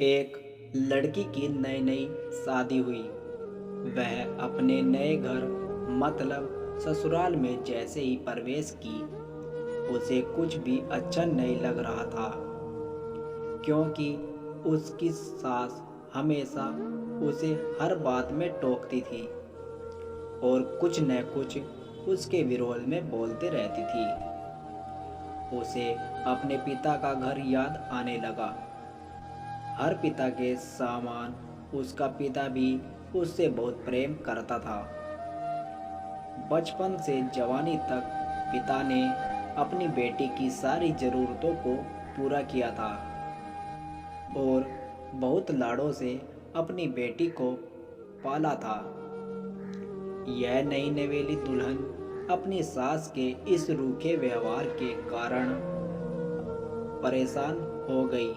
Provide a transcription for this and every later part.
एक लड़की की नई नई शादी हुई। वह अपने नए घर मतलब ससुराल में जैसे ही प्रवेश की, उसे कुछ भी अच्छा नहीं लग रहा था, क्योंकि उसकी सास हमेशा उसे हर बात में टोकती थी और कुछ न कुछ उसके विरोध में बोलते रहती थी। उसे अपने पिता का घर याद आने लगा। हर पिता के समान उसका पिता भी उससे बहुत प्रेम करता था। बचपन से जवानी तक पिता ने अपनी बेटी की सारी ज़रूरतों को पूरा किया था और बहुत लाड़ों से अपनी बेटी को पाला था। यह नई नवेली दुल्हन अपनी सास के इस रूखे व्यवहार के कारण परेशान हो गई।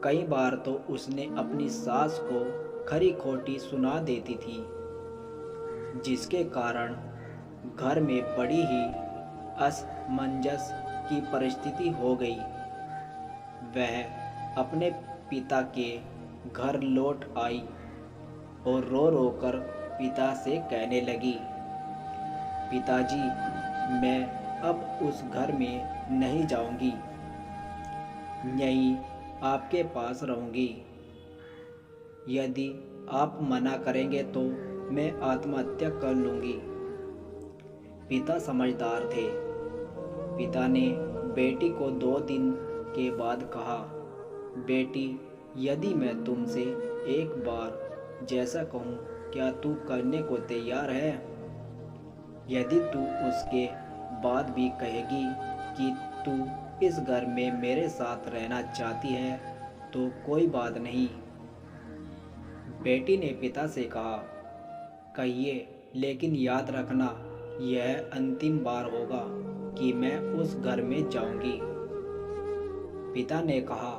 कई बार तो उसने अपनी सास को खरी खोटी सुना देती थी, जिसके कारण घर में बड़ी ही असमंजस की परिस्थिति हो गई। वह अपने पिता के घर लौट आई और रो रो कर पिता से कहने लगी, पिताजी, मैं अब उस घर में नहीं जाऊंगी, यहीं आपके पास रहूंगी। यदि आप मना करेंगे तो मैं आत्महत्या कर लूंगी। पिता समझदार थे। पिता ने बेटी को 2 दिन के बाद कहा, बेटी, यदि मैं तुमसे एक बार जैसा कहूँ, क्या तू करने को तैयार है? यदि तू उसके बाद भी कहेगी कि तू इस घर में मेरे साथ रहना चाहती है तो कोई बात नहीं। बेटी ने पिता से कहा, कहिए, लेकिन याद रखना, यह अंतिम बार होगा कि मैं उस घर में जाऊंगी। पिता ने कहा,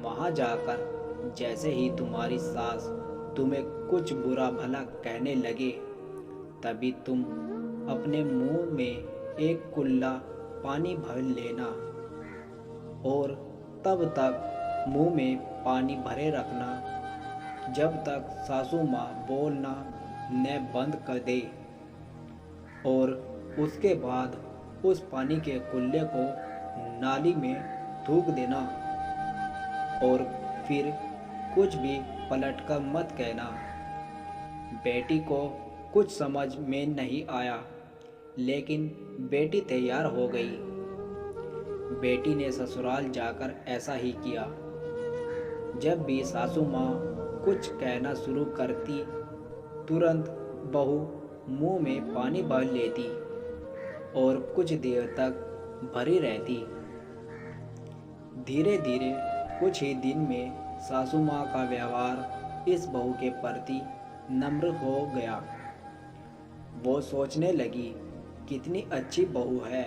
वहां जाकर जैसे ही तुम्हारी सास तुम्हें कुछ बुरा भला कहने लगे, तभी तुम अपने मुंह में एक कुल्ला पानी भर लेना और तब तक मुंह में पानी भरे रखना जब तक सासू माँ बोलना न बंद कर दे, और उसके बाद उस पानी के कुल्ले को नाली में थूक देना और फिर कुछ भी पलटकर मत कहना। बेटी को कुछ समझ में नहीं आया, लेकिन बेटी तैयार हो गई। बेटी ने ससुराल जाकर ऐसा ही किया। जब भी सासू माँ कुछ कहना शुरू करती, तुरंत बहू मुंह में पानी भर लेती और कुछ देर तक भरी रहती। धीरे धीरे कुछ ही दिन में सासू माँ का व्यवहार इस बहू के प्रति नम्र हो गया। वो सोचने लगी, कितनी अच्छी बहू है,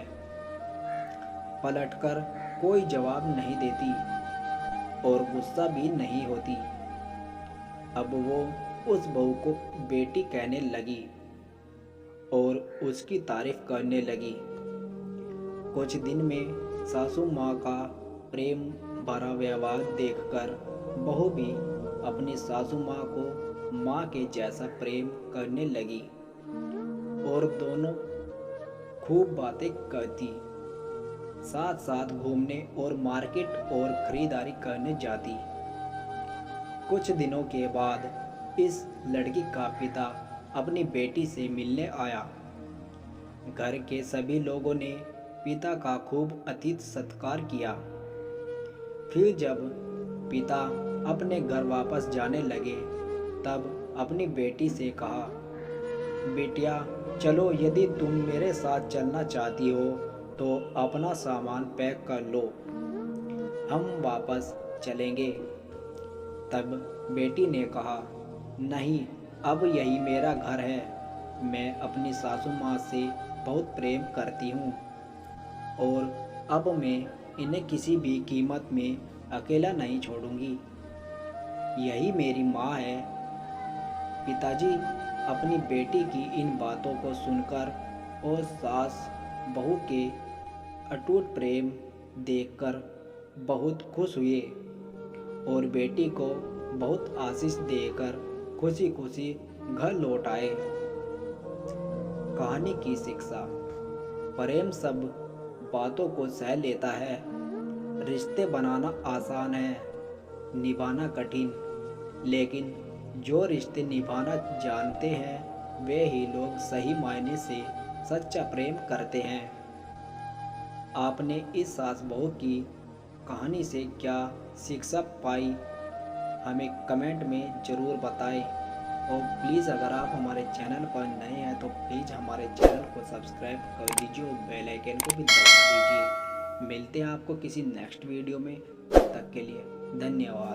पलटकर कोई जवाब नहीं देती और गुस्सा भी नहीं होती। अब वो उस बहू को बेटी कहने लगी और उसकी तारीफ करने लगी। कुछ दिन में सासू माँ का प्रेम भरा व्यवहार देखकर बहू भी अपनी सासू माँ को माँ के जैसा प्रेम करने लगी और दोनों खूब बातें करती, साथ साथ घूमने और मार्केट और खरीदारी करने जाती। कुछ दिनों के बाद इस लड़की का पिता अपनी बेटी से मिलने आया। घर के सभी लोगों ने पिता का खूब अतिथि सत्कार किया। फिर जब पिता अपने घर वापस जाने लगे, तब अपनी बेटी से कहा, बेटिया, चलो, यदि तुम मेरे साथ चलना चाहती हो तो अपना सामान पैक कर लो, हम वापस चलेंगे। तब बेटी ने कहा, नहीं, अब यही मेरा घर है। मैं अपनी सासू माँ से बहुत प्रेम करती हूँ और अब मैं इन्हें किसी भी कीमत में अकेला नहीं छोड़ूंगी। यही मेरी माँ है। पिताजी अपनी बेटी की इन बातों को सुनकर और सास बहू के अटूट प्रेम देखकर बहुत खुश हुए और बेटी को बहुत आशीष देकर खुशी खुशी घर लौट आए। कहानी की शिक्षा। प्रेम सब बातों को सह लेता है। रिश्ते बनाना आसान है, निभाना कठिन। लेकिन जो रिश्ते निभाना जानते हैं वे ही लोग सही मायने से सच्चा प्रेम करते हैं। आपने इस सास बहू की कहानी से क्या शिक्षा पाई, हमें कमेंट में ज़रूर बताएं। और प्लीज़ अगर आप हमारे चैनल पर नए हैं तो प्लीज़ हमारे चैनल को सब्सक्राइब कर दीजिए और बेल आइकन को भी दबा दीजिए। मिलते हैं आपको किसी नेक्स्ट वीडियो में, तब तक के लिए धन्यवाद।